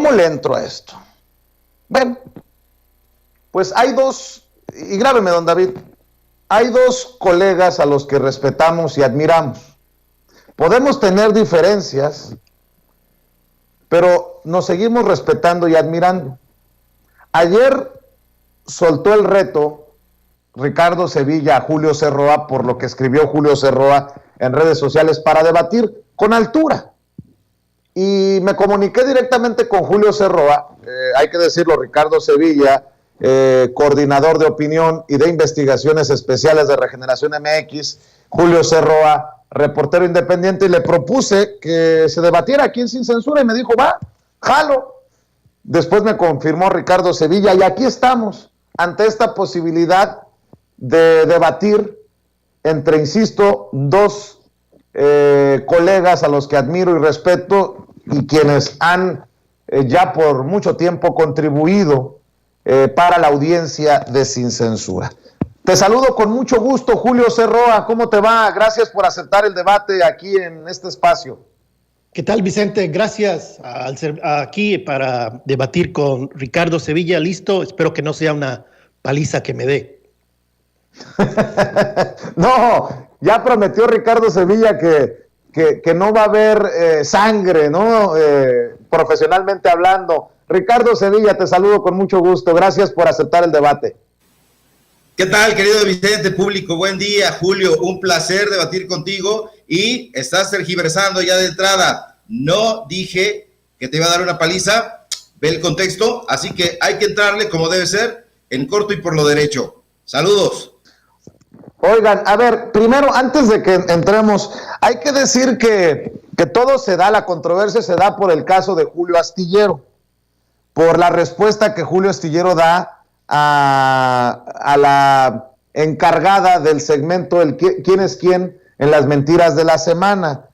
¿cómo le entro a esto? Bueno, pues hay dos, y grábeme, don David, hay dos colegas a los que respetamos y admiramos. Podemos tener diferencias, pero nos seguimos respetando y admirando. Ayer soltó el reto Ricardo Sevilla a Julio C. Roa por lo que escribió Julio C. Roa en redes sociales para debatir con altura. Y me comuniqué directamente con Julio C. Roa, hay que decirlo, Ricardo Sevilla, coordinador de opinión y de investigaciones especiales de Regeneración MX, Julio C. Roa, reportero independiente, y le propuse que se debatiera aquí en Sin Censura y me dijo, va, jalo. Después me confirmó Ricardo Sevilla y aquí estamos ante esta posibilidad de debatir entre, insisto, dos colegas a los que admiro y respeto y quienes han ya por mucho tiempo contribuido para la audiencia de Sin Censura. Te saludo con mucho gusto, Julio C. Roa. ¿Cómo te va? Gracias por aceptar el debate aquí en este espacio. ¿Qué tal, Vicente? Gracias aquí para debatir con Ricardo Sevilla. Listo, espero que no sea una paliza que me dé. No, ya prometió Ricardo Sevilla que no va a haber sangre, ¿no? Profesionalmente hablando. Ricardo Sevilla, te saludo con mucho gusto. Gracias por aceptar el debate. ¿Qué tal, querido Vicente, público? Buen día, Julio. Un placer debatir contigo y estás tergiversando ya de entrada. No dije que te iba a dar una paliza. Ve el contexto, así que hay que entrarle como debe ser, en corto y por lo derecho. Saludos. Oigan, a ver, primero, antes de que entremos, hay que decir que todo se da, la controversia se da por el caso de Julio Astillero, por la respuesta que Julio Astillero da a la encargada del segmento el ¿Quién es quién? En las mentiras de la semana.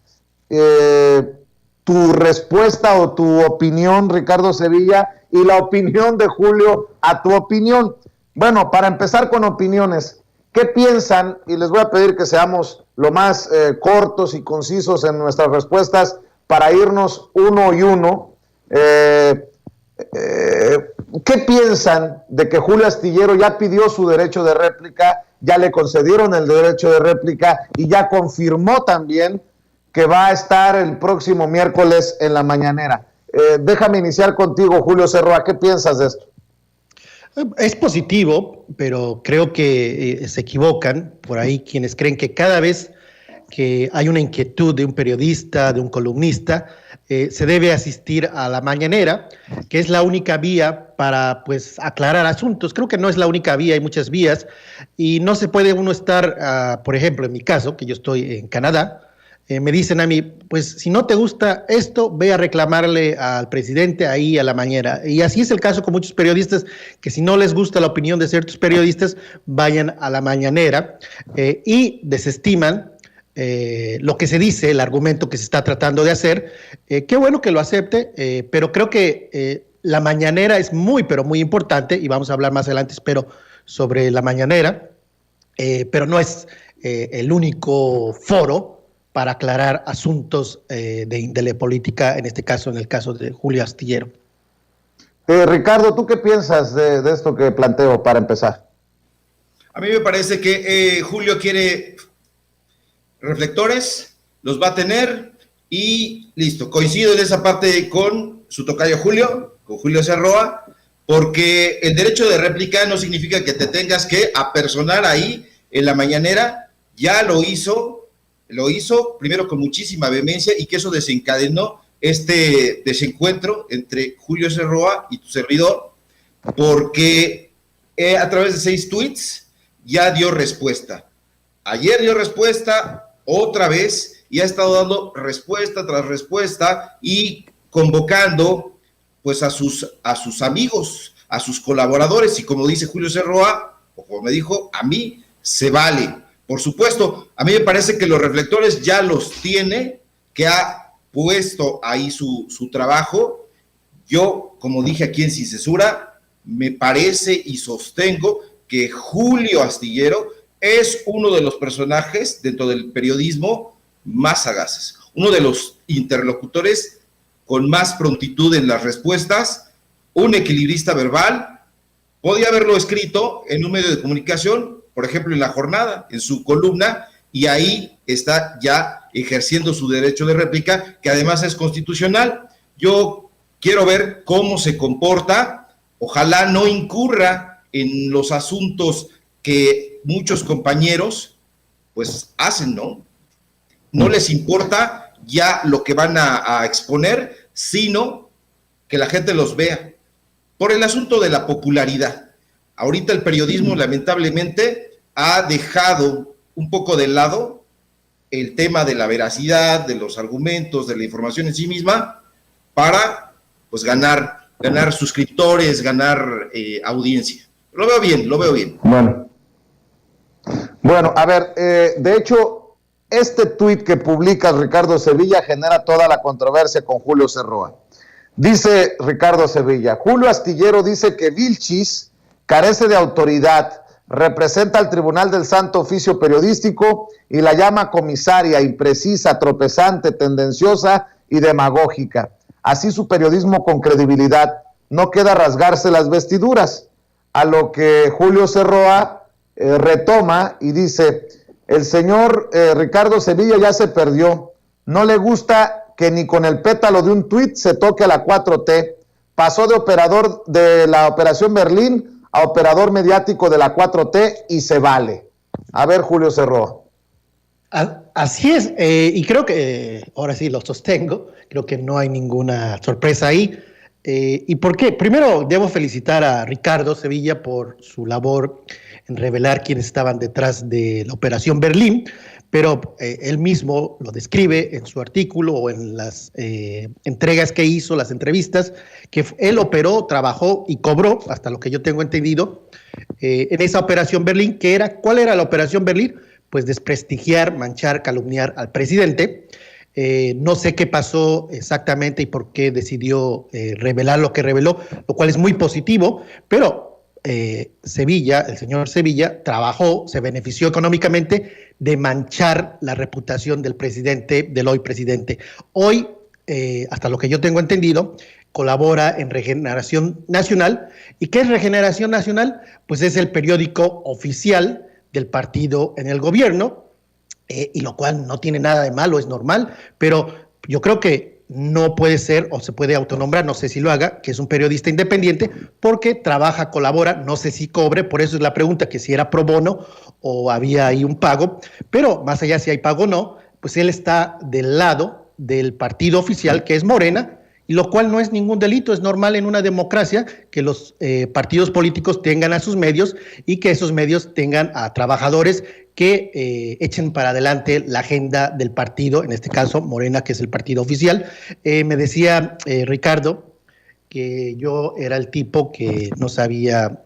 Tu respuesta o tu opinión, Ricardo Sevilla, y la opinión de Julio a tu opinión. Bueno, para empezar con opiniones, ¿qué piensan? Y les voy a pedir que seamos lo más cortos y concisos en nuestras respuestas para irnos uno y uno. ¿Qué piensan de que Julio Astillero ya pidió su derecho de réplica, ya le concedieron el derecho de réplica y ya confirmó también que va a estar el próximo miércoles en la mañanera? Déjame iniciar contigo, Julio C. Roa. ¿Qué piensas de esto? Es positivo, pero creo que se equivocan por ahí quienes creen que cada vez que hay una inquietud de un periodista, de un columnista, se debe asistir a la mañanera, que es la única vía para, pues, aclarar asuntos. Creo que no es la única vía, hay muchas vías, y no se puede uno estar, por ejemplo, en mi caso, que yo estoy en Canadá, me dicen a mí, pues si no te gusta esto, ve a reclamarle al presidente ahí a la mañana. Y así es el caso con muchos periodistas, que si no les gusta la opinión de ciertos periodistas, vayan a la mañanera y desestiman lo que se dice, el argumento que se está tratando de hacer. Qué bueno que lo acepte, pero creo que la mañanera es muy, pero muy importante, y vamos a hablar más adelante, espero, sobre la mañanera, pero no es el único foro para aclarar asuntos de la política, en este caso, en el caso de Julio Astillero. Ricardo, ¿tú qué piensas de esto que planteo para empezar? A mí me parece que Julio quiere reflectores, los va a tener y listo. Coincido en esa parte con su tocayo Julio, con Julio C. Roa, porque el derecho de réplica no significa que te tengas que apersonar ahí en la mañanera. Ya lo hizo primero con muchísima vehemencia, y que eso desencadenó este desencuentro entre Julio C. Roa y tu servidor, porque a través de 6 tweets ya dio respuesta. Ayer dio respuesta otra vez y ha estado dando respuesta tras respuesta y convocando pues a sus amigos, a sus colaboradores, y como dice Julio C. Roa, o como me dijo, a mí se vale. Por supuesto, a mí me parece que los reflectores ya los tiene, que ha puesto ahí su trabajo. Yo, como dije aquí en Sin Censura, me parece y sostengo que Julio Astillero es uno de los personajes dentro del periodismo más sagaces, uno de los interlocutores con más prontitud en las respuestas, un equilibrista verbal. Podía haberlo escrito en un medio de comunicación, por ejemplo en La Jornada, en su columna, y ahí está ya ejerciendo su derecho de réplica, que además es constitucional. Yo quiero ver cómo se comporta, ojalá no incurra en los asuntos que muchos compañeros pues hacen, ¿no? No les importa ya lo que van a exponer, sino que la gente los vea. Por el asunto de la popularidad. Ahorita el periodismo lamentablemente ha dejado un poco de lado el tema de la veracidad, de los argumentos, de la información en sí misma, para pues ganar suscriptores, ganar audiencia. Lo veo bien. Bueno, a ver, de hecho, este tuit que publica Ricardo Sevilla genera toda la controversia con Julio Cerroa. Dice Ricardo Sevilla, Julio Astillero dice que Vilchis carece de autoridad, representa al Tribunal del Santo Oficio Periodístico y la llama comisaria, imprecisa, tropezante, tendenciosa y demagógica. Así su periodismo con credibilidad no queda rasgarse las vestiduras. A lo que Julio Cerroa retoma y dice, el señor Ricardo Sevilla ya se perdió, no le gusta que ni con el pétalo de un tuit se toque a la 4T, pasó de operador de la Operación Berlín a operador mediático de la 4T y se vale. A ver, Julio Cerroa. Así es, y creo que ahora sí lo sostengo, creo que no hay ninguna sorpresa ahí. ¿Y por qué? Primero debo felicitar a Ricardo Sevilla por su labor en revelar quiénes estaban detrás de la Operación Berlín, pero él mismo lo describe en su artículo o en las entregas que hizo, las entrevistas, que él operó, trabajó y cobró, hasta lo que yo tengo entendido, en esa Operación Berlín, que era, ¿cuál era la Operación Berlín? Pues desprestigiar, manchar, calumniar al presidente. No sé qué pasó exactamente y por qué decidió revelar lo que reveló, lo cual es muy positivo, pero Sevilla, el señor Sevilla, trabajó, se benefició económicamente de manchar la reputación del presidente, del hoy presidente. Hoy, hasta lo que yo tengo entendido, colabora en Regeneración Nacional. ¿Y qué es Regeneración Nacional? Pues es el periódico oficial del partido en el gobierno, y lo cual no tiene nada de malo, es normal, pero yo creo que no puede ser o se puede autonombrar, no sé si lo haga, que es un periodista independiente porque trabaja, colabora, no sé si cobre, por eso es la pregunta, que si era pro bono o había ahí un pago, pero más allá si hay pago o no, pues él está del lado del partido oficial que es Morena, y lo cual no es ningún delito, es normal en una democracia que los partidos políticos tengan a sus medios y que esos medios tengan a trabajadores que echen para adelante la agenda del partido, en este caso Morena, que es el partido oficial. Me decía Ricardo que yo era el tipo que no sabía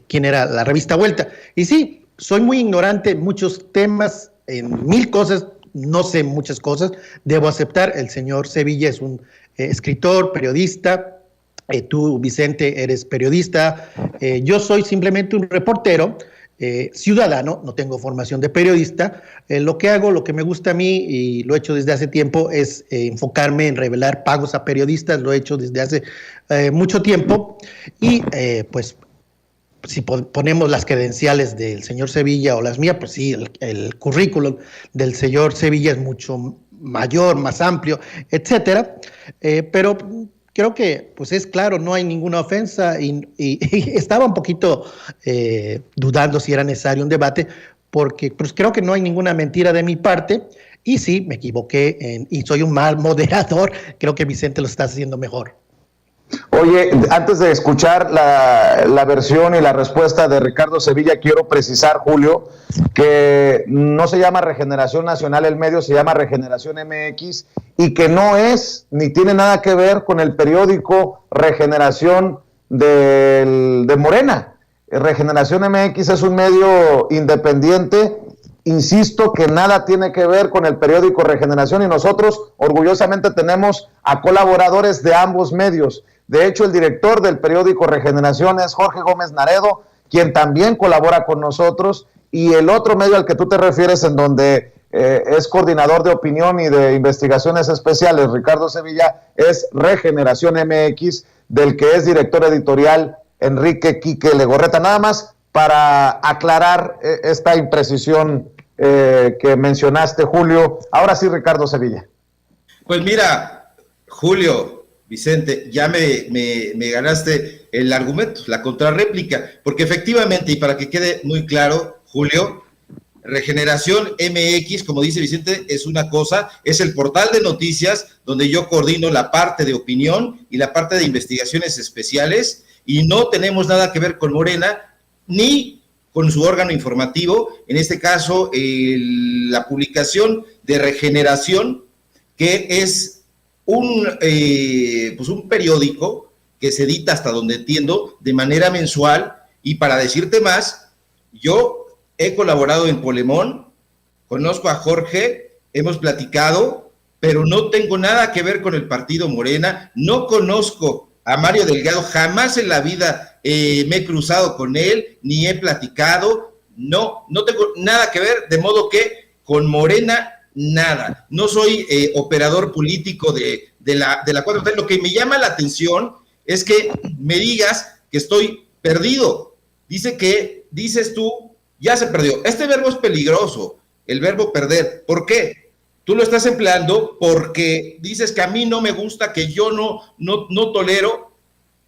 quién era la revista Vuelta. Y sí, soy muy ignorante en muchos temas, en mil cosas, no sé muchas cosas, debo aceptar, el señor Sevilla es un escritor, periodista, tú, Vicente, eres periodista, yo soy simplemente un reportero, ciudadano, no tengo formación de periodista. Lo que hago, lo que me gusta a mí, y lo he hecho desde hace tiempo, es enfocarme en revelar pagos a periodistas, lo he hecho desde hace mucho tiempo, y pues si ponemos las credenciales del señor Sevilla o las mías, pues sí, el currículum del señor Sevilla es mucho mayor, más amplio, etcétera, pero creo que pues es claro, no hay ninguna ofensa y estaba un poquito dudando si era necesario un debate, porque pues creo que no hay ninguna mentira de mi parte, y sí, me equivoqué y soy un mal moderador, creo que Vicente lo está haciendo mejor. Oye, antes de escuchar la versión y la respuesta de Ricardo Sevilla, quiero precisar, Julio, que no se llama Regeneración Nacional el medio, se llama Regeneración MX, y que no es ni tiene nada que ver con el periódico Regeneración de Morena. Regeneración MX es un medio independiente, insisto que nada tiene que ver con el periódico Regeneración, y nosotros orgullosamente tenemos a colaboradores de ambos medios. De hecho, el director del periódico Regeneración es Jorge Gómez Naredo, quien también colabora con nosotros, y el otro medio al que tú te refieres, en donde es coordinador de opinión y de investigaciones especiales. Ricardo Sevilla es Regeneración MX, del que es director editorial Enrique Quique Legorreta. Nada más para aclarar esta imprecisión que mencionaste, Julio. Ahora sí, Ricardo Sevilla. Pues mira, Julio, Vicente, ya me ganaste el argumento, la contrarréplica, porque efectivamente, y para que quede muy claro, Julio, Regeneración MX, como dice Vicente, es una cosa, es el portal de noticias donde yo coordino la parte de opinión y la parte de investigaciones especiales, y no tenemos nada que ver con Morena, ni con su órgano informativo, en este caso la publicación de Regeneración, que es un periódico que se edita, hasta donde entiendo, de manera mensual. Y para decirte más, yo he colaborado en Polemón, conozco a Jorge, hemos platicado, pero no tengo nada que ver con el partido Morena, no conozco a Mario Delgado, jamás en la vida me he cruzado con él, ni he platicado, no tengo nada que ver, de modo que con Morena nada, no soy operador político de la 4T. Lo que me llama la atención es que me digas que estoy perdido. Dices tú, ya se perdió. Este verbo es peligroso, el verbo perder. ¿Por qué? Tú lo estás empleando porque dices que a mí no me gusta, que yo no tolero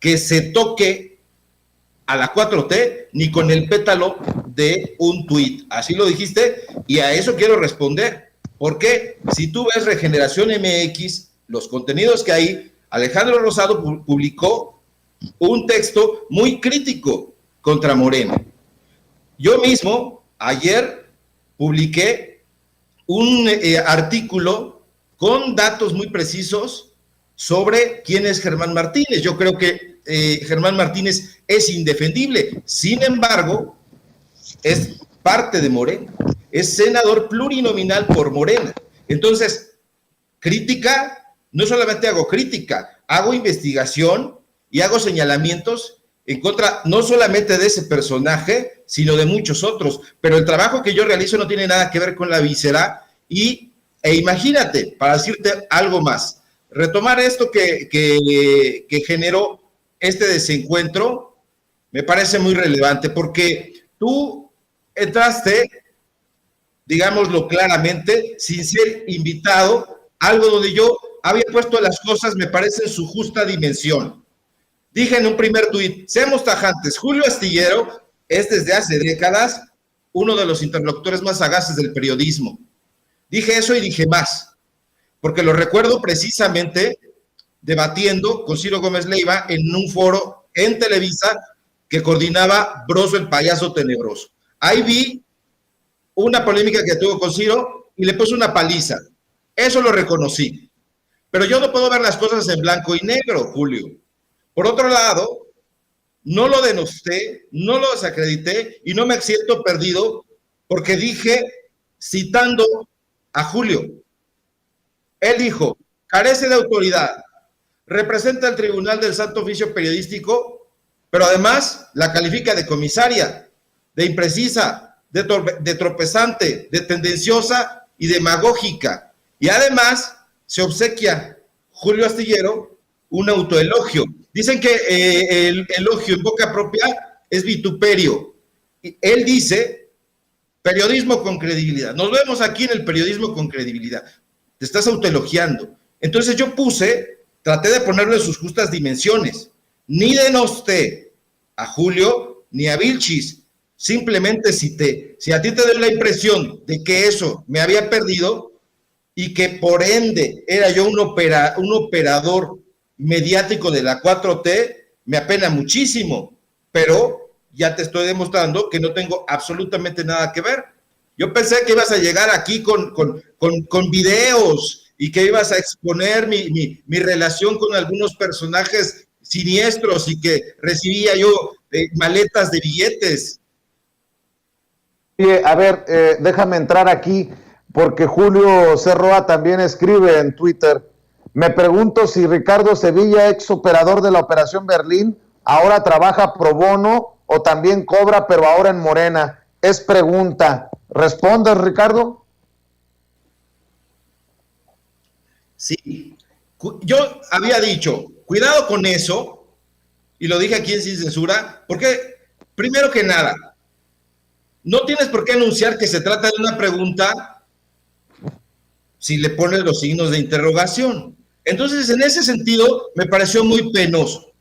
que se toque a la 4T ni con el pétalo de un tuit. Así lo dijiste y a eso quiero responder. Porque si tú ves Regeneración MX, los contenidos que hay, Alejandro Rosado publicó un texto muy crítico contra Morena. Yo mismo ayer publiqué un artículo con datos muy precisos sobre quién es Germán Martínez. Yo creo que Germán Martínez es indefendible. Sin embargo, es parte de Morena. Es senador plurinominal por Morena. Entonces, crítica, no solamente hago crítica, hago investigación y hago señalamientos en contra no solamente de ese personaje, sino de muchos otros. Pero el trabajo que yo realizo no tiene nada que ver con la víscera. E imagínate, para decirte algo más, retomar esto que generó este desencuentro, me parece muy relevante, porque tú entraste, digámoslo claramente, sin ser invitado, algo donde yo había puesto las cosas, me parece, en su justa dimensión. Dije en un primer tuit, seamos tajantes, Julio Astillero es desde hace décadas uno de los interlocutores más sagaces del periodismo. Dije eso y dije más, porque lo recuerdo precisamente debatiendo con Ciro Gómez Leiva en un foro en Televisa que coordinaba Broso el Payaso Tenebroso. Ahí vi una polémica que tuvo con Ciro y le puse una paliza. Eso lo reconocí. Pero yo no puedo ver las cosas en blanco y negro, Julio. Por otro lado, no lo denosté, no lo desacredité y no me siento perdido porque dije, citando a Julio, él dijo, carece de autoridad, representa el Tribunal del Santo Oficio Periodístico, pero además la califica de comisaria, de imprecisa, de tropezante, de tendenciosa y demagógica. Y además se obsequia Julio Astillero un autoelogio. Dicen que el elogio en boca propia es vituperio. Él dice, periodismo con credibilidad. Nos vemos aquí en el periodismo con credibilidad. Te estás autoelogiando. Entonces yo traté de ponerlo en sus justas dimensiones. Ni denosté a Julio ni a Vilchis. Simplemente cité. Si a ti te da la impresión de que eso me había perdido y que por ende era yo un operador mediático de la 4T, me apena muchísimo, pero ya te estoy demostrando que no tengo absolutamente nada que ver. Yo pensé que ibas a llegar aquí con videos y que ibas a exponer mi relación con algunos personajes siniestros y que recibía yo maletas de billetes. A ver, déjame entrar aquí, porque Julio Cerroa también escribe en Twitter. Me pregunto si Ricardo Sevilla, ex operador de la Operación Berlín, ahora trabaja pro bono o también cobra, pero ahora en Morena. Es pregunta. ¿Respondes, Ricardo? Sí. Yo había dicho, cuidado con eso, y lo dije aquí en Sin Censura, porque, primero que nada, no tienes por qué anunciar que se trata de una pregunta si le pones los signos de interrogación. Entonces, en ese sentido, me pareció muy penoso.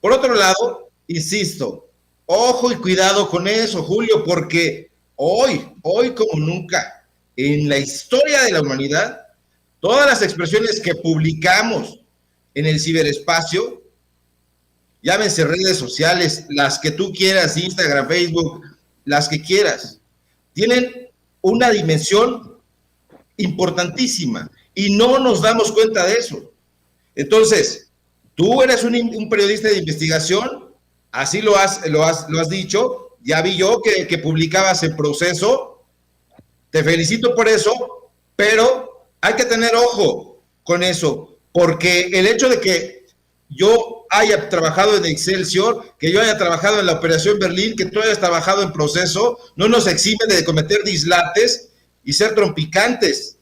Por otro lado, insisto, ojo y cuidado con eso, Julio, porque hoy como nunca, en la historia de la humanidad, todas las expresiones que publicamos en el ciberespacio, llámense redes sociales, las que tú quieras, Instagram, Facebook, las que quieras, tienen una dimensión importantísima y no nos damos cuenta de eso. Entonces, tú eres un periodista de investigación, así lo has dicho, ya vi yo que publicabas en Proceso, te felicito por eso, pero hay que tener ojo con eso, porque el hecho de que yo haya trabajado en Excelsior, que yo haya trabajado en la Operación Berlín, que tú hayas trabajado en Proceso, no nos exime de cometer dislates y ser trompicantes.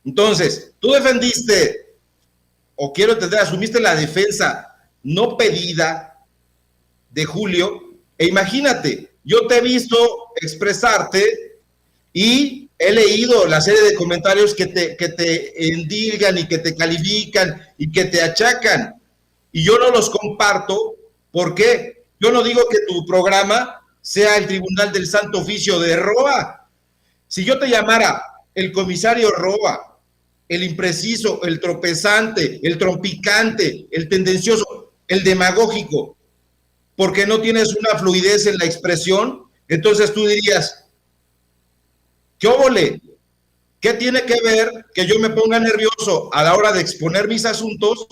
Entonces, tú defendiste, o quiero entender, asumiste la defensa no pedida de Julio, e imagínate, yo te he visto expresarte y he leído la serie de comentarios que te endilgan y que te califican y que te achacan, y yo no los comparto. ¿Por qué? Yo no digo que tu programa sea el Tribunal del Santo Oficio de Roa. Si yo te llamara el comisario Roa, el impreciso, el tropezante, el trompicante, el tendencioso, el demagógico, porque no tienes una fluidez en la expresión, entonces tú dirías, ¿qué óvole? ¿Qué tiene que ver que yo me ponga nervioso a la hora de exponer mis asuntos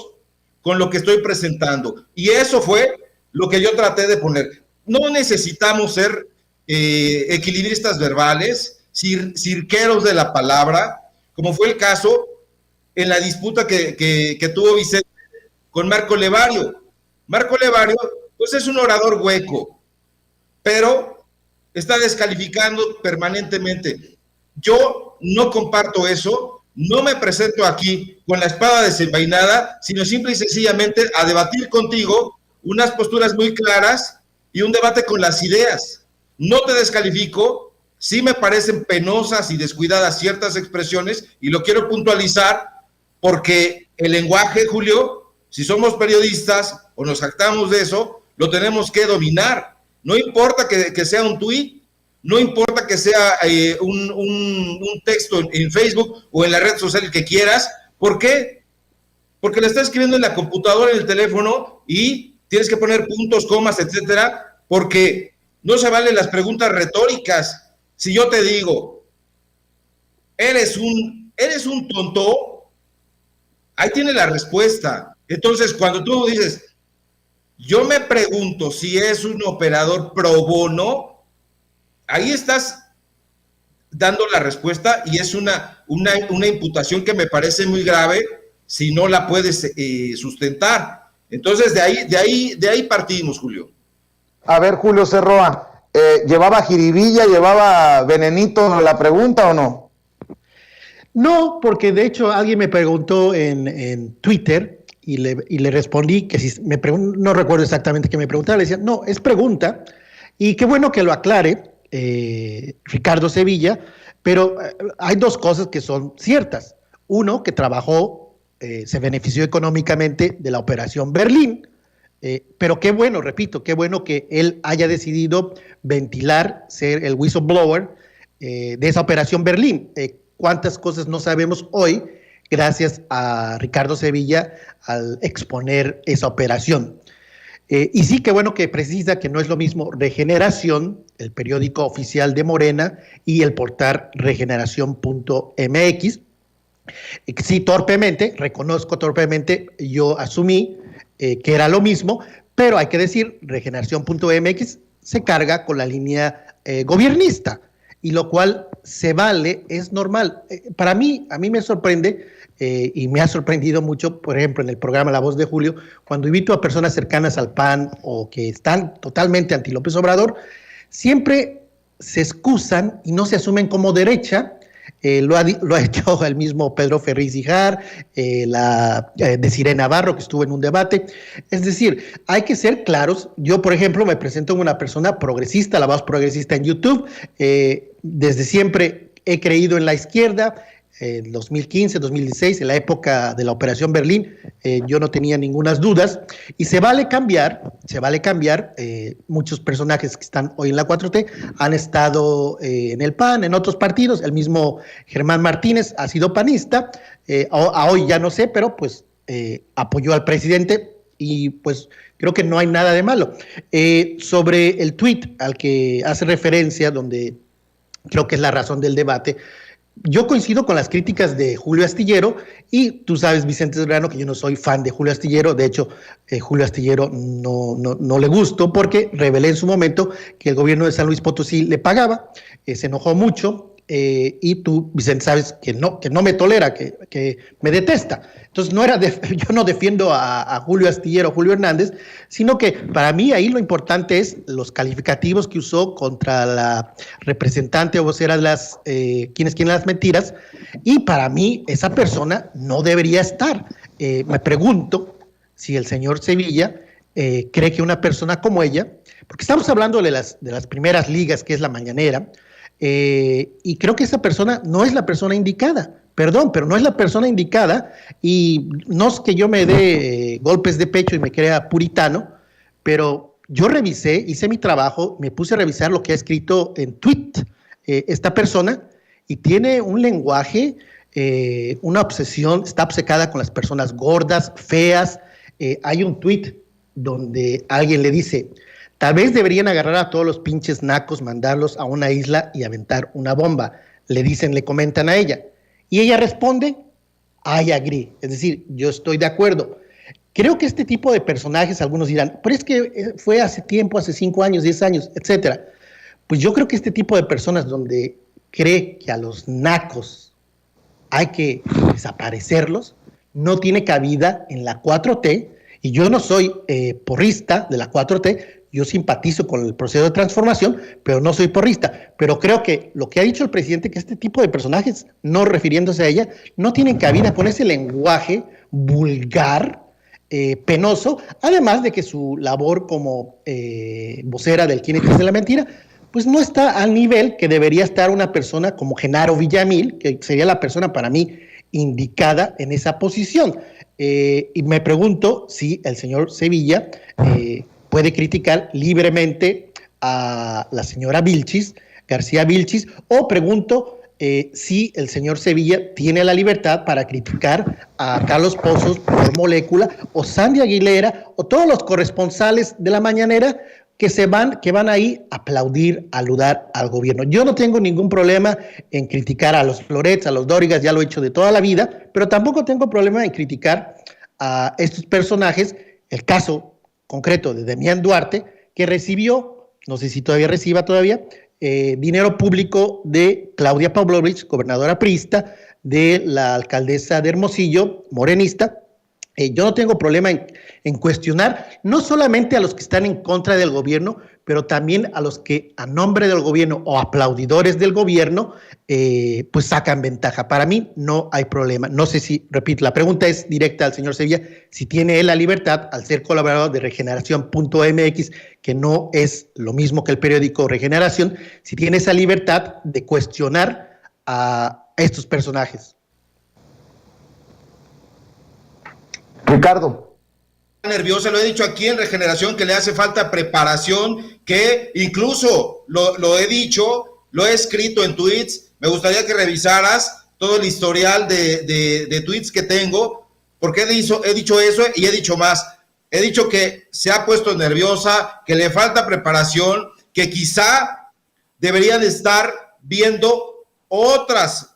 con lo que estoy presentando? Y eso fue lo que yo traté de poner. No necesitamos ser equilibristas verbales, cirqueros de la palabra, como fue el caso en la disputa que tuvo Vicente con Marco Levario. Marco Levario, pues es un orador hueco, pero está descalificando permanentemente. Yo no comparto eso, no me presento aquí con la espada desenvainada, sino simple y sencillamente a debatir contigo unas posturas muy claras y un debate con las ideas. No te descalifico, sí me parecen penosas y descuidadas ciertas expresiones, y lo quiero puntualizar porque el lenguaje, Julio, si somos periodistas o nos jactamos de eso, lo tenemos que dominar. No importa que sea un tuit, no importa que sea un texto en Facebook o en la red social que quieras. ¿Por qué? Porque lo estás escribiendo en la computadora, en el teléfono, y tienes que poner puntos, comas, etcétera, porque no se valen las preguntas retóricas. Si yo te digo, eres un tonto, ahí tiene la respuesta. Entonces, cuando tú dices, yo me pregunto si es un operador pro bono, ahí estás dando la respuesta, y es una imputación que me parece muy grave si no la puedes sustentar. Entonces, de ahí partimos, Julio. A ver, Julio Cerroa, ¿llevaba jiribilla, llevaba venenito la pregunta o no? No, porque de hecho alguien me preguntó en Twitter y le respondí que si no recuerdo exactamente qué me preguntaba, le decía, no, es pregunta, y qué bueno que lo aclare Ricardo Sevilla, pero hay dos cosas que son ciertas. Uno, que trabajó, se benefició económicamente de la Operación Berlín, pero qué bueno, repito, qué bueno que él haya decidido ventilar, ser el whistleblower de esa Operación Berlín. Cuántas cosas no sabemos hoy gracias a Ricardo Sevilla al exponer esa operación. Y sí, qué bueno que precisa que no es lo mismo Regeneración, el periódico oficial de Morena, y el portal regeneración.mx. Sí, torpemente, reconozco torpemente, yo asumí que era lo mismo, pero hay que decir, regeneración.mx se carga con la línea gobiernista, y lo cual se vale, es normal. A mí me sorprende, y me ha sorprendido mucho, por ejemplo, en el programa La Voz de Julio, cuando invito a personas cercanas al PAN o que están totalmente anti López Obrador, siempre se excusan y no se asumen como derecha, lo ha hecho el mismo Pedro Ferriz Hijar, Desiree Navarro, que estuvo en un debate. Es decir, hay que ser claros. Yo, por ejemplo, me presento como una persona progresista, la voz progresista en YouTube. Desde siempre he creído en la izquierda. 2015, 2016, en la época de la Operación Berlín, yo no tenía ninguna dudas, y se vale cambiar, muchos personajes que están hoy en la 4T han estado en el PAN, en otros partidos, el mismo Germán Martínez ha sido panista, a hoy ya no sé, pero pues apoyó al presidente, y pues creo que no hay nada de malo. Sobre el tuit al que hace referencia, donde creo que es la razón del debate, yo coincido con las críticas de Julio Astillero, y tú sabes, Vicente Serrano, que yo no soy fan de Julio Astillero. De hecho, Julio Astillero no le gustó, porque revelé en su momento que el gobierno de San Luis Potosí le pagaba, se enojó mucho, y tú, Vicente, sabes que no me tolera, que me detesta. Entonces, yo no defiendo a Julio Astillero, Julio Hernández, sino que para mí ahí lo importante es los calificativos que usó contra la representante o vocera de quienes quieren las mentiras, y para mí esa persona no debería estar. Me pregunto si el señor Sevilla cree que una persona como ella, porque estamos hablando de las primeras ligas, que es la mañanera, y creo que esa persona no es la persona indicada, perdón, pero no es la persona indicada, y no es que yo me dé golpes de pecho y me crea puritano, pero yo revisé, hice mi trabajo, me puse a revisar lo que ha escrito en tweet esta persona, y tiene un lenguaje, una obsesión, está obcecada con las personas gordas, feas. Hay un tweet donde alguien le dice: tal vez deberían agarrar a todos los pinches nacos, mandarlos a una isla y aventar una bomba. Le comentan a ella. Y ella responde: I agree. Es decir, yo estoy de acuerdo. Creo que este tipo de personajes, algunos dirán, pero es que fue hace tiempo, hace 5 años, 10 años, etcétera. Pues yo creo que este tipo de personas, donde cree que a los nacos hay que desaparecerlos, no tiene cabida en la 4T. Y yo no soy porrista de la 4T, yo simpatizo con el proceso de transformación, pero no soy porrista. Pero creo que lo que ha dicho el presidente, que este tipo de personajes, no refiriéndose a ella, no tienen cabida con ese lenguaje vulgar, penoso, además de que su labor como vocera del quién es de la mentira, pues no está al nivel que debería estar una persona como Genaro Villamil, que sería la persona para mí indicada en esa posición. Y me pregunto si el señor Sevilla puede criticar libremente a la señora García Vilchis, o pregunto si el señor Sevilla tiene la libertad para criticar a Carlos Pozos por Molécula, o Sandy Aguilera, o todos los corresponsales de la mañanera que van ahí a aplaudir, a aludar al gobierno. Yo no tengo ningún problema en criticar a los Florets, a los Dórigas, ya lo he hecho de toda la vida, pero tampoco tengo problema en criticar a estos personajes. El caso concreto de Demián Duarte, que recibió, no sé si todavía reciba dinero público de Claudia Pavlovich, gobernadora priista, de la alcaldesa de Hermosillo, morenista. Yo no tengo problema en cuestionar no solamente a los que están en contra del gobierno, pero también a los que a nombre del gobierno o aplaudidores del gobierno pues sacan ventaja. Para mí no hay problema. No sé si, repito, la pregunta es directa al señor Sevilla, si tiene él la libertad, al ser colaborador de Regeneración.mx, que no es lo mismo que el periódico Regeneración, si tiene esa libertad de cuestionar a estos personajes. Ricardo. Nerviosa, lo he dicho aquí en Regeneración, que le hace falta preparación, que incluso lo he dicho, lo he escrito en tweets. Me gustaría que revisaras todo el historial de tweets que tengo, porque he dicho eso y he dicho más. He dicho que se ha puesto nerviosa, que le falta preparación, que quizá debería de estar viendo otras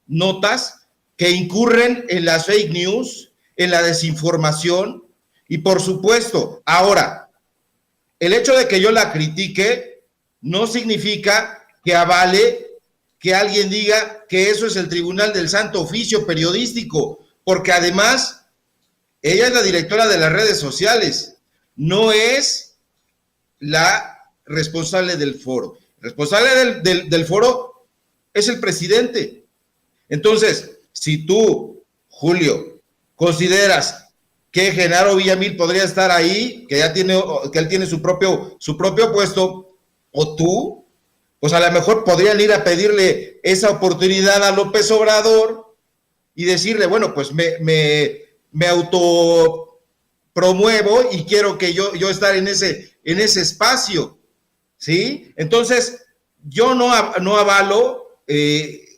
notas que incurren en las fake news, en la desinformación. Y por supuesto, ahora, el hecho de que yo la critique no significa que avale que alguien diga que eso es el Tribunal del Santo Oficio periodístico, porque además ella es la directora de las redes sociales, no es la responsable del foro. Responsable del foro es el presidente. Entonces, si tú, Julio, consideras que Genaro Villamil podría estar ahí, que él tiene su propio puesto, o tú, pues a lo mejor podrían ir a pedirle esa oportunidad a López Obrador y decirle, bueno, pues me autopromuevo y quiero que yo estar en ese espacio, ¿sí? Entonces, yo no avalo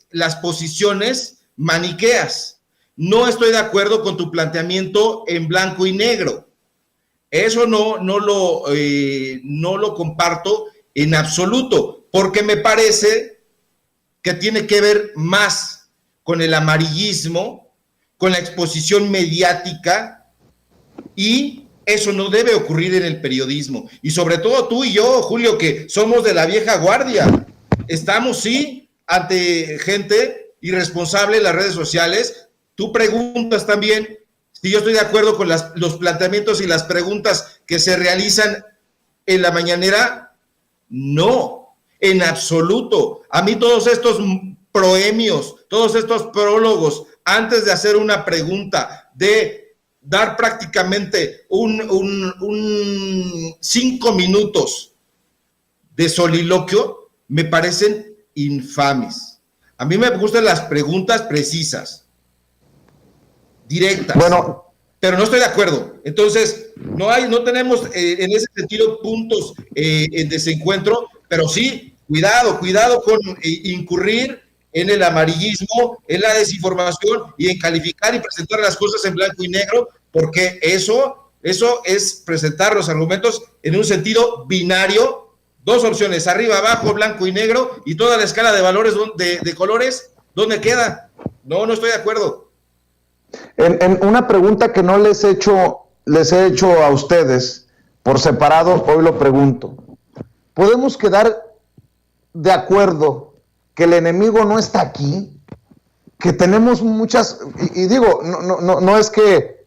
las posiciones maniqueas. No estoy de acuerdo con tu planteamiento en blanco y negro. Eso no lo comparto en absoluto, porque me parece que tiene que ver más con el amarillismo, con la exposición mediática, y eso no debe ocurrir en el periodismo. Y sobre todo tú y yo, Julio, que somos de la vieja guardia, estamos, sí, ante gente irresponsable en las redes sociales. Tú preguntas también si yo estoy de acuerdo con los planteamientos y las preguntas que se realizan en la mañanera. No, en absoluto. A mí todos estos proemios, todos estos prólogos, antes de hacer una pregunta, de dar prácticamente un 5 minutos de soliloquio, me parecen infames. A mí me gustan las preguntas precisas, directas. Bueno, pero no estoy de acuerdo. Entonces, no tenemos en ese sentido puntos en desencuentro, pero sí, cuidado con incurrir en el amarillismo, en la desinformación y en calificar y presentar las cosas en blanco y negro, porque eso es presentar los argumentos en un sentido binario, dos opciones, arriba, abajo, blanco y negro, y toda la escala de valores de colores, ¿dónde queda? No estoy de acuerdo. En una pregunta que no les he hecho a ustedes por separado, hoy lo pregunto. ¿Podemos quedar de acuerdo que el enemigo no está aquí? Que tenemos muchas, y digo, no es que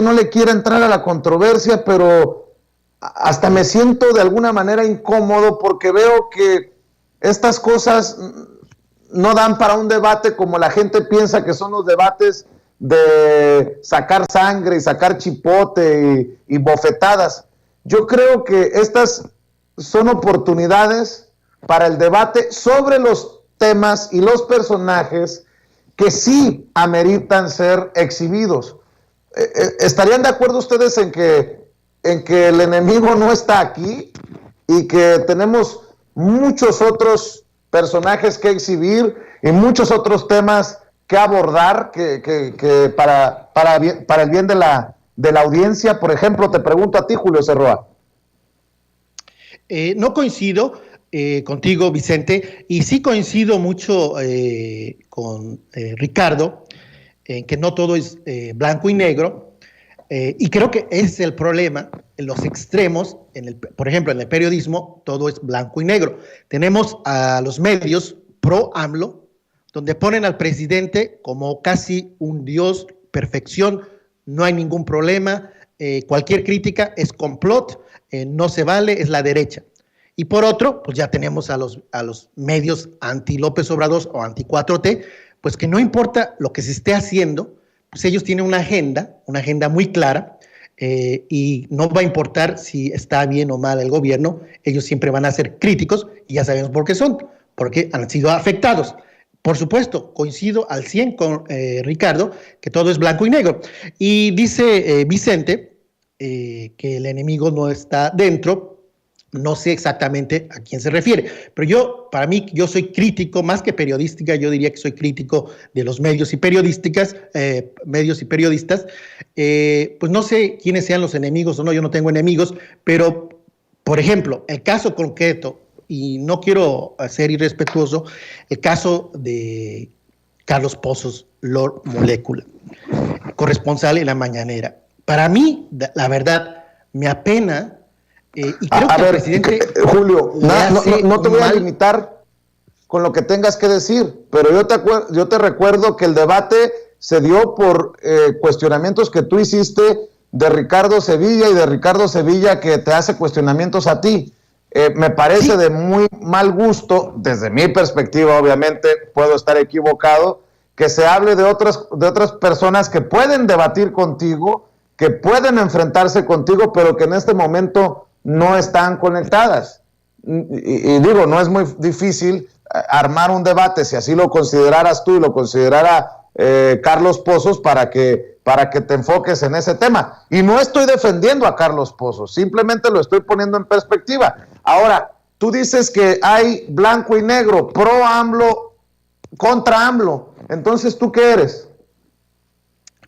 no le quiera entrar a la controversia, pero hasta me siento de alguna manera incómodo porque veo que estas cosas no dan para un debate como la gente piensa que son los debates de sacar sangre y sacar chipote y bofetadas. Yo creo que estas son oportunidades para el debate sobre los temas y los personajes que sí ameritan ser exhibidos. ¿Estarían de acuerdo ustedes en que el enemigo no está aquí y que tenemos muchos otros personajes que exhibir y muchos otros temas que abordar que para el bien de la audiencia? Por ejemplo, te pregunto a ti, Julio Cerroa. No coincido contigo, Vicente, y sí coincido mucho con Ricardo, en que no todo es blanco y negro, y creo que ese es el problema en los extremos. Por ejemplo, en el periodismo todo es blanco y negro. Tenemos a los medios pro AMLO, donde ponen al presidente como casi un dios, perfección, no hay ningún problema, cualquier crítica es complot, no se vale, es la derecha. Y por otro, pues ya tenemos a los medios anti López Obrador o anti 4T, pues que no importa lo que se esté haciendo, pues ellos tienen una agenda muy clara, y no va a importar si está bien o mal el gobierno, ellos siempre van a ser críticos y ya sabemos por qué son, porque han sido afectados. Por supuesto, coincido al 100 con Ricardo, que todo es blanco y negro. Y dice Vicente que el enemigo no está dentro. No sé exactamente a quién se refiere, pero yo soy crítico, más que periodística, yo diría que soy crítico de los medios y periodistas, pues no sé quiénes sean los enemigos o no, yo no tengo enemigos, pero, por ejemplo, el caso concreto, y no quiero ser irrespetuoso, el caso de Carlos Pozos, Lord Molécula, corresponsal en La Mañanera. Para mí, la verdad, me apena, y creo que el presidente... Julio, no te voy a limitar con lo que tengas que decir, pero yo te recuerdo que el debate se dio por cuestionamientos que tú hiciste de Ricardo Sevilla y de Ricardo Sevilla que te hace cuestionamientos a ti. me parece de muy mal gusto, desde mi perspectiva, obviamente, puedo estar equivocado, que se hable de otras personas que pueden debatir contigo, que pueden enfrentarse contigo, pero que en este momento no están conectadas. Y digo, no es muy difícil armar un debate, si así lo consideraras tú y lo considerara Carlos Pozos, para que te enfoques en ese tema. Y no estoy defendiendo a Carlos Pozos, simplemente lo estoy poniendo en perspectiva. Ahora, tú dices que hay blanco y negro, pro AMLO, contra AMLO. Entonces, ¿tú qué eres?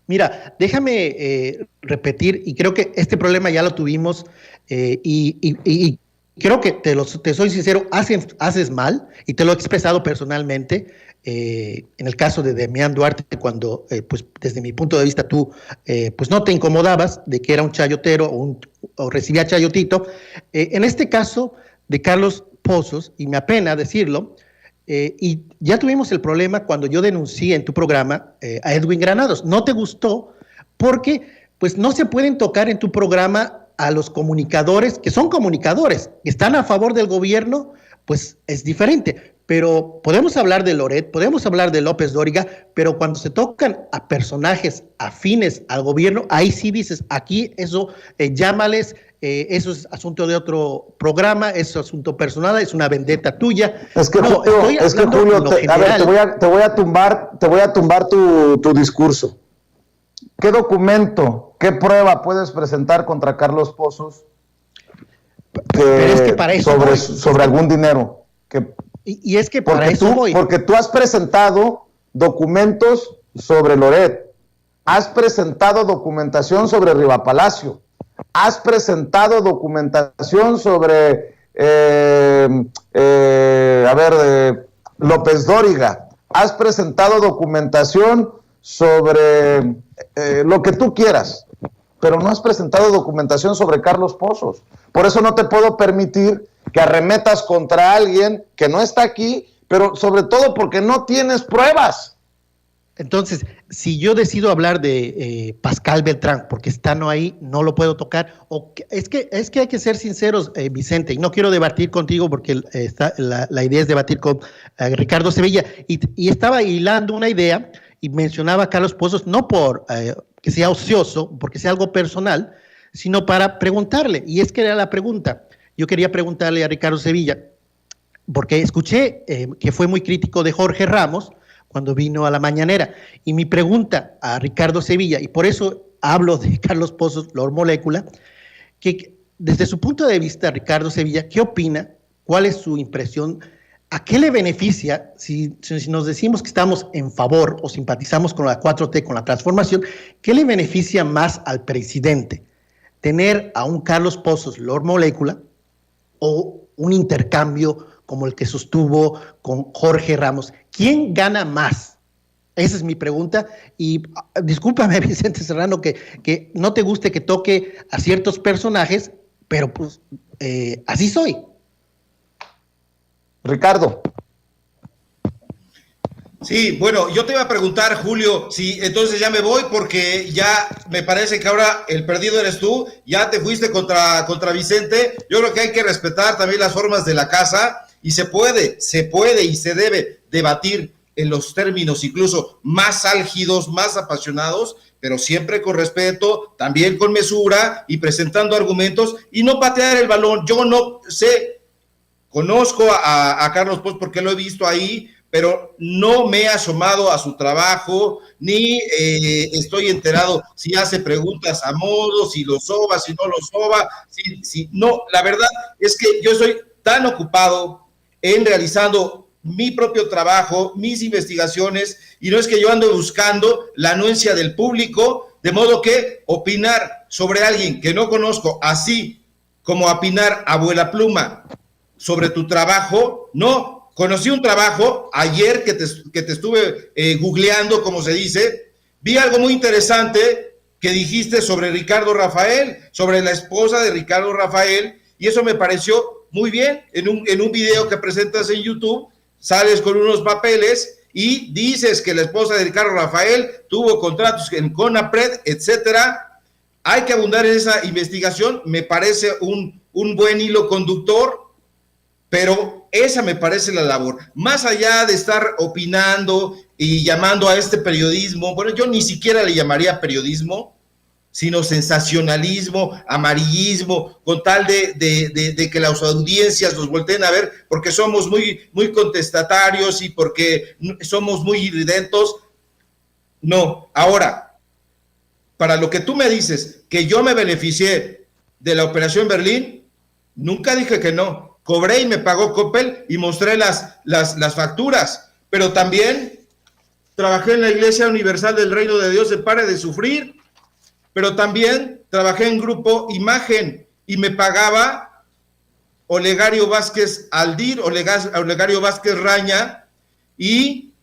Mira, déjame repetir, y creo que este problema ya lo tuvimos, y creo que te soy sincero, haces mal, y te lo he expresado personalmente, en el caso de Demián Duarte, cuando, pues desde mi punto de vista, tú pues no te incomodabas de que era un chayotero o recibía chayotito. En este caso de Carlos Pozos, y me apena decirlo, y ya tuvimos el problema cuando yo denuncié en tu programa a Edwin Granados. No te gustó porque pues no se pueden tocar en tu programa a los comunicadores, que son comunicadores, que están a favor del gobierno, pues es diferente. Pero podemos hablar de Loret, podemos hablar de López Dóriga, pero cuando se tocan a personajes afines al gobierno, ahí sí dices, aquí eso, llámales, eso es asunto de otro programa, eso es asunto personal, es una vendetta tuya. Es que, no, Julio, a ver, te voy a tumbar tu discurso. ¿Qué documento, qué prueba puedes presentar contra Carlos Pozos pero es que para eso sobre algún dinero? Y es que para eso voy. Porque tú has presentado documentos sobre Loret, has presentado documentación sobre Riva Palacio, has presentado documentación sobre López Dóriga, has presentado documentación sobre lo que tú quieras, pero no has presentado documentación sobre Carlos Pozos. Por eso no te puedo permitir que arremetas contra alguien que no está aquí, pero sobre todo porque no tienes pruebas. Entonces, si yo decido hablar de Pascal Beltrán, porque está no ahí, no lo puedo tocar, es que hay que ser sinceros, Vicente, y no quiero debatir contigo porque la idea es debatir con Ricardo Sevilla, y estaba hilando una idea y mencionaba a Carlos Pozos, no por que sea ocioso, porque sea algo personal, sino para preguntarle, y es que era la pregunta. Yo quería preguntarle a Ricardo Sevilla, porque escuché que fue muy crítico de Jorge Ramos cuando vino a la mañanera, y mi pregunta a Ricardo Sevilla, y por eso hablo de Carlos Pozos, Lord Molécula, que desde su punto de vista, Ricardo Sevilla, ¿qué opina? ¿Cuál es su impresión? ¿A qué le beneficia si nos decimos que estamos en favor o simpatizamos con la 4T, con la transformación? ¿Qué le beneficia más al presidente? ¿Tener a un Carlos Pozos, Lord Molécula, o un intercambio como el que sostuvo con Jorge Ramos? ¿Quién gana más? Esa es mi pregunta. Y discúlpame, Vicente Serrano, que no te guste que toque a ciertos personajes, pero pues así soy. Ricardo. Sí, bueno, yo te iba a preguntar, Julio, si entonces ya me voy, porque ya me parece que ahora el perdido eres tú, ya te fuiste contra Vicente. Yo creo que hay que respetar también las formas de la casa, y se puede y se debe debatir en los términos incluso más álgidos, más apasionados, pero siempre con respeto, también con mesura y presentando argumentos, y no patear el balón. Yo no sé, conozco a Carlos Pozos porque lo he visto ahí, pero no me he asomado a su trabajo, ni estoy enterado si hace preguntas a modo, si lo soba, si no lo soba, no, la verdad es que yo estoy tan ocupado en realizando mi propio trabajo, mis investigaciones, y no es que yo ando buscando la anuencia del público, de modo que opinar sobre alguien que no conozco, así como opinar abuela pluma sobre tu trabajo, no. Conocí un trabajo ayer que te estuve googleando, como se dice. Vi algo muy interesante que dijiste sobre Ricardo Rafael, sobre la esposa de Ricardo Rafael, y eso me pareció muy bien. En un video que presentas en YouTube, sales con unos papeles y dices que la esposa de Ricardo Rafael tuvo contratos en CONAPRED, etcétera. Hay que abundar en esa investigación. Me parece un buen hilo conductor. Pero esa me parece la labor. Más allá de estar opinando y llamando a este periodismo, bueno, yo ni siquiera le llamaría periodismo, sino sensacionalismo, amarillismo, con tal de que las audiencias nos volteen a ver, porque somos muy contestatarios y porque somos muy iridentos. No, ahora, para lo que tú me dices, que yo me beneficié de la Operación Berlín, nunca dije que no. Cobré y me pagó Coppel y mostré las facturas, pero también trabajé en la Iglesia Universal del Reino de Dios de Pare de Sufrir, pero también trabajé en Grupo Imagen y me pagaba Olegario Vázquez Aldir, Olegario Vázquez Raña, y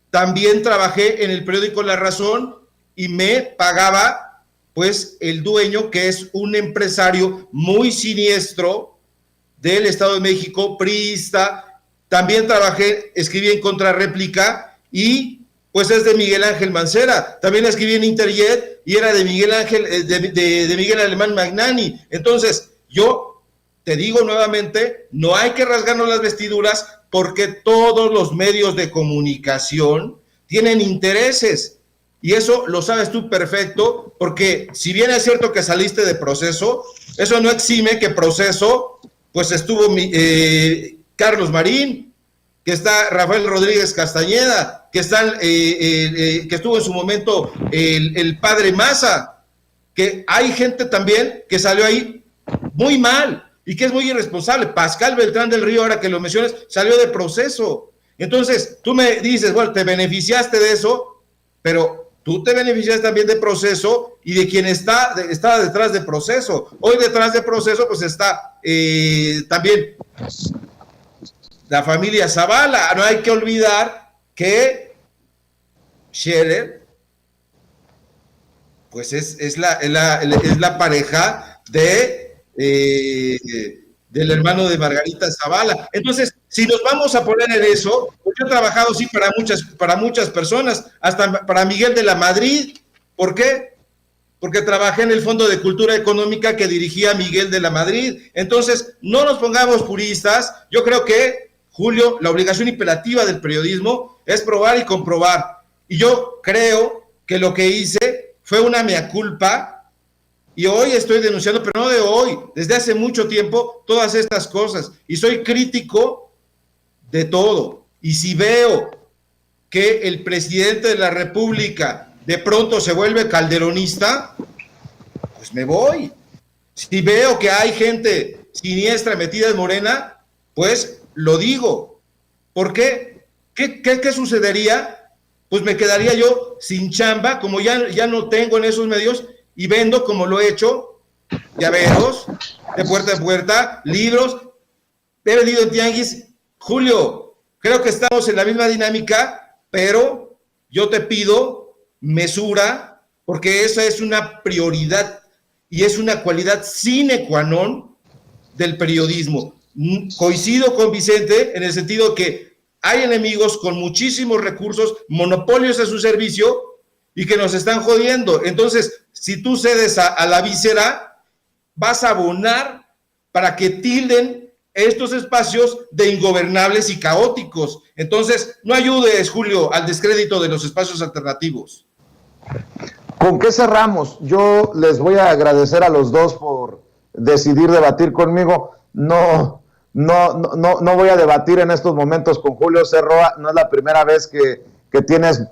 también trabajé en el periódico La Razón y me pagaba pues el dueño, que es un empresario muy siniestro del Estado de México, priista. También trabajé, escribí en Contrarréplica y pues es de Miguel Ángel Mancera. También escribí en Interjet y era de Miguel Ángel, de Miguel Alemán Magnani. Entonces, yo te digo nuevamente, no hay que rasgarnos las vestiduras porque todos los medios de comunicación tienen intereses. Y eso lo sabes tú perfecto, porque si bien es cierto que saliste de Proceso, eso no exime que Proceso, pues estuvo Carlos Marín, que está Rafael Rodríguez Castañeda, que estuvo en su momento el padre Maza, que hay gente también que salió ahí muy mal y que es muy irresponsable. Pascal Beltrán del Río, ahora que lo mencionas, salió de Proceso. Entonces, tú me dices, bueno, te beneficiaste de eso, pero tú te beneficiaste también de Proceso y de quien estaba detrás de Proceso. Hoy detrás de Proceso, pues está también la familia Zavala. No hay que olvidar que Scherer, pues es la pareja del hermano de Margarita Zavala. Entonces, si nos vamos a poner en eso, pues yo he trabajado sí para muchas personas, hasta para Miguel de la Madrid. ¿Por qué? Porque trabajé en el Fondo de Cultura Económica que dirigía Miguel de la Madrid. Entonces, no nos pongamos puristas. Yo creo que, Julio, la obligación imperativa del periodismo es probar y comprobar. Y yo creo que lo que hice fue una mea culpa, y hoy estoy denunciando, pero no de hoy, desde hace mucho tiempo, todas estas cosas. Y soy crítico de todo. Y si veo que el presidente de la República de pronto se vuelve calderonista, pues me voy. Si veo que hay gente siniestra metida en Morena, pues lo digo. ¿Por qué? ¿Qué sucedería? Pues me quedaría yo sin chamba, como ya no tengo en esos medios, y vendo, como lo he hecho, llaveros, de puerta a puerta, libros, he vendido en tianguis. Julio, creo que estamos en la misma dinámica, pero yo te pido mesura, porque esa es una prioridad y es una cualidad sine qua non del periodismo. Coincido con Vicente en el sentido que hay enemigos con muchísimos recursos, monopolios a su servicio y que nos están jodiendo. Entonces, si tú cedes a la víscera, vas a abonar para que tilden estos espacios de ingobernables y caóticos. Entonces, no ayudes, Julio, al descrédito de los espacios alternativos. ¿Con qué cerramos? Yo les voy a agradecer a los dos por decidir debatir conmigo. No voy a debatir en estos momentos con Julio C. Roa. No es la primera vez que tienes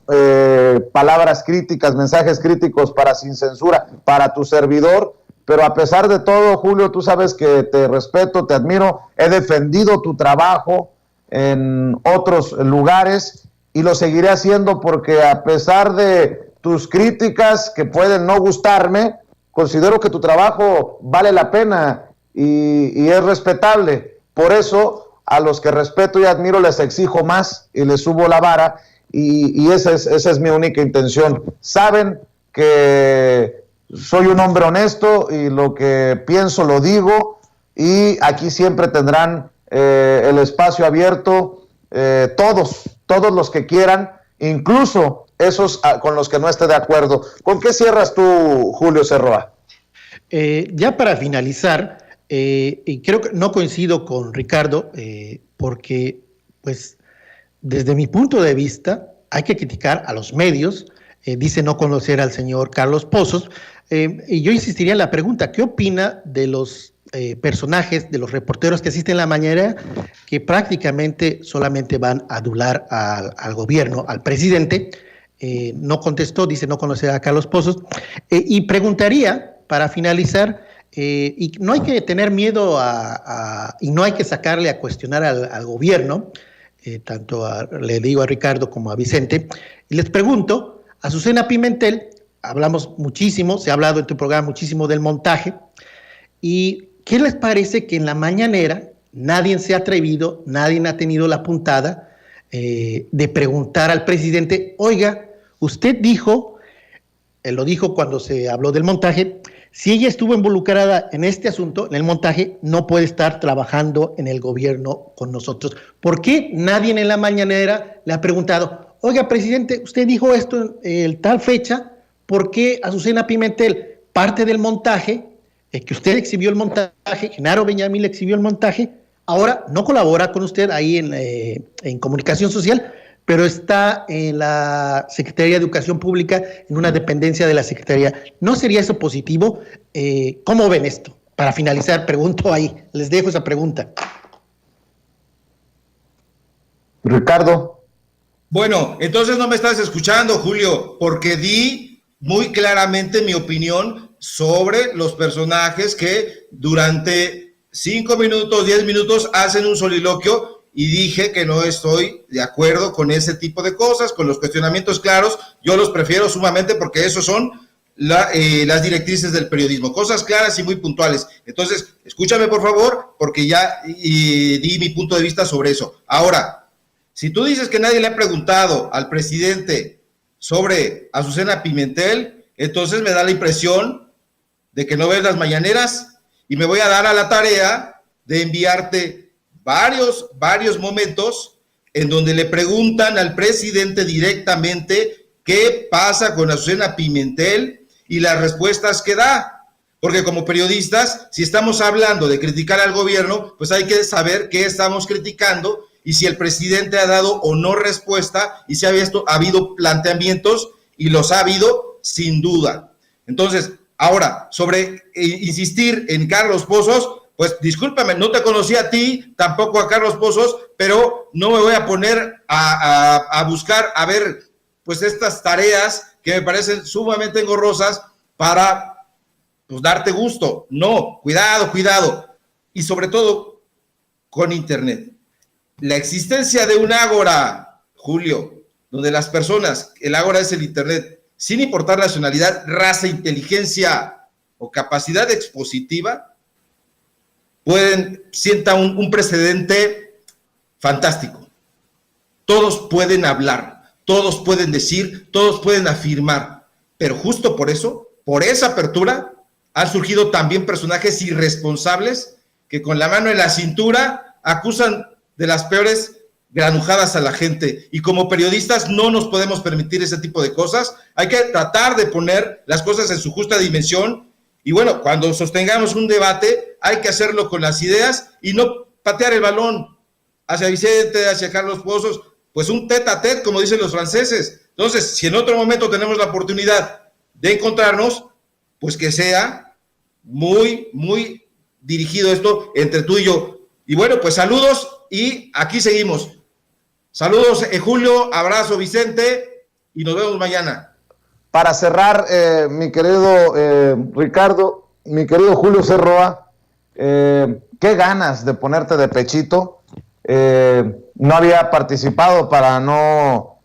palabras críticas, mensajes críticos para Sin Censura, para tu servidor, pero a pesar de todo, Julio, tú sabes que te respeto, te admiro, he defendido tu trabajo en otros lugares y lo seguiré haciendo porque a pesar de tus críticas que pueden no gustarme, considero que tu trabajo vale la pena y es respetable. Por eso, a los que respeto y admiro les exijo más y les subo la vara. Y esa es mi única intención. Saben que soy un hombre honesto y lo que pienso lo digo, y aquí siempre tendrán el espacio abierto, todos los que quieran, incluso esos con los que no esté de acuerdo. ¿Con qué cierras tú, Julio C. Roa? Ya para finalizar, y creo que no coincido con Ricardo, porque, pues, desde mi punto de vista, hay que criticar a los medios. Dice no conocer al señor Carlos Pozos, y yo insistiría en la pregunta: ¿qué opina de los personajes, de los reporteros que asisten a la mañanera, que prácticamente solamente van a adular al gobierno, al presidente? No contestó, dice no conocer a Carlos Pozos, y preguntaría, para finalizar, y no hay que tener miedo y no hay que sacarle a cuestionar al gobierno, le digo a Ricardo como a Vicente, y les pregunto: Azucena Pimentel, hablamos muchísimo, se ha hablado en tu programa muchísimo del montaje, y ¿qué les parece que en la mañanera nadie se ha atrevido, nadie ha tenido la puntada de preguntar al presidente: oiga, usted dijo, él lo dijo cuando se habló del montaje, si ella estuvo involucrada en este asunto, en el montaje, no puede estar trabajando en el gobierno con nosotros? ¿Por qué nadie en la mañanera le ha preguntado: oiga, presidente, usted dijo esto en tal fecha, ¿por qué Azucena Pimentel, parte del montaje, que usted exhibió el montaje, Genaro Benjamín exhibió el montaje, ahora no colabora con usted ahí en comunicación social, pero está en la Secretaría de Educación Pública, en una dependencia de la Secretaría? ¿No sería eso positivo? ¿Cómo ven esto? Para finalizar, pregunto ahí, les dejo esa pregunta. Ricardo. Bueno, entonces no me estás escuchando, Julio, porque di muy claramente mi opinión sobre los personajes que durante 5 minutos, 10 minutos hacen un soliloquio, y dije que no estoy de acuerdo con ese tipo de cosas, con los cuestionamientos claros. Yo los prefiero sumamente porque esos son las directrices del periodismo, cosas claras y muy puntuales. Entonces, escúchame por favor, porque ya di mi punto de vista sobre eso. Ahora, si tú dices que nadie le ha preguntado al presidente sobre Azucena Pimentel, entonces me da la impresión de que no ves las mañaneras, y me voy a dar a la tarea de enviarte varios momentos en donde le preguntan al presidente directamente qué pasa con Azucena Pimentel y las respuestas que da. Porque como periodistas, si estamos hablando de criticar al gobierno, pues hay que saber qué estamos criticando y si el presidente ha dado o no respuesta, y si ha habido planteamientos, y los ha habido sin duda. Entonces, ahora, sobre insistir en Carlos Pozos, pues discúlpame, no te conocí a ti, tampoco a Carlos Pozos, pero no me voy a poner a buscar, a ver, pues estas tareas que me parecen sumamente engorrosas para, pues, darte gusto. No, cuidado. Y sobre todo, con Internet. La existencia de un ágora, Julio, donde las personas, el ágora es el Internet, sin importar nacionalidad, raza, inteligencia o capacidad expositiva, sienta un precedente fantástico. Todos pueden hablar, todos pueden decir, todos pueden afirmar, pero justo por eso, por esa apertura, han surgido también personajes irresponsables que con la mano en la cintura acusan de las peores granujadas a la gente, y como periodistas no nos podemos permitir ese tipo de cosas. Hay que tratar de poner las cosas en su justa dimensión. Y bueno, cuando sostengamos un debate, hay que hacerlo con las ideas y no patear el balón hacia Vicente, hacia Carlos Pozos, pues un tete a tete, como dicen los franceses. Entonces, si en otro momento tenemos la oportunidad de encontrarnos, pues que sea muy dirigido esto entre tú y yo. Y bueno, pues saludos, y aquí seguimos. Saludos, Julio, abrazo, Vicente, y nos vemos mañana. Para cerrar, mi querido Ricardo, mi querido Julio C. Roa, qué ganas de ponerte de pechito. No había participado para no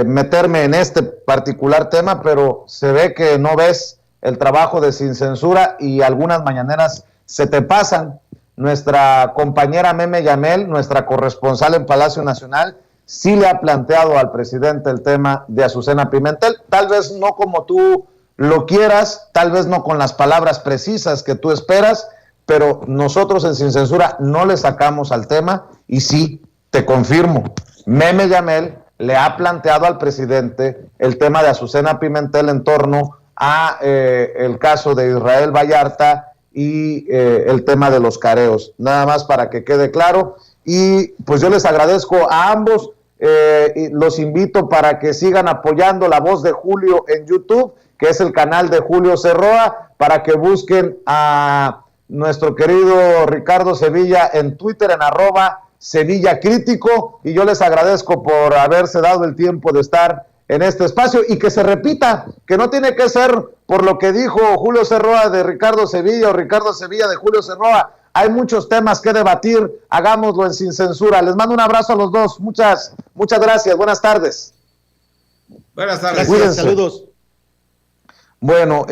meterme en este particular tema, pero se ve que no ves el trabajo de Sin Censura y algunas mañaneras se te pasan. Nuestra compañera Meme Yamel, nuestra corresponsal en Palacio Nacional, sí le ha planteado al presidente el tema de Azucena Pimentel, tal vez no como tú lo quieras, tal vez no con las palabras precisas que tú esperas, pero nosotros en Sin Censura no le sacamos al tema, y sí, te confirmo, Meme Yamel le ha planteado al presidente el tema de Azucena Pimentel en torno a el caso de Israel Vallarta y el tema de los careos. Nada más para que quede claro. Y pues yo les agradezco a ambos. Y los invito para que sigan apoyando La Voz de Julio en YouTube, que es el canal de Julio Cerroa, para que busquen a nuestro querido Ricardo Sevilla en Twitter en @Sevilla Crítico, y yo les agradezco por haberse dado el tiempo de estar en este espacio y que se repita, que no tiene que ser por lo que dijo Julio Cerroa de Ricardo Sevilla o Ricardo Sevilla de Julio Cerroa. Hay muchos temas que debatir, hagámoslo en Sin Censura. Les mando un abrazo a los dos. Muchas gracias. Buenas tardes. Buenas tardes. Gracias, Cuídense. saludos. Bueno,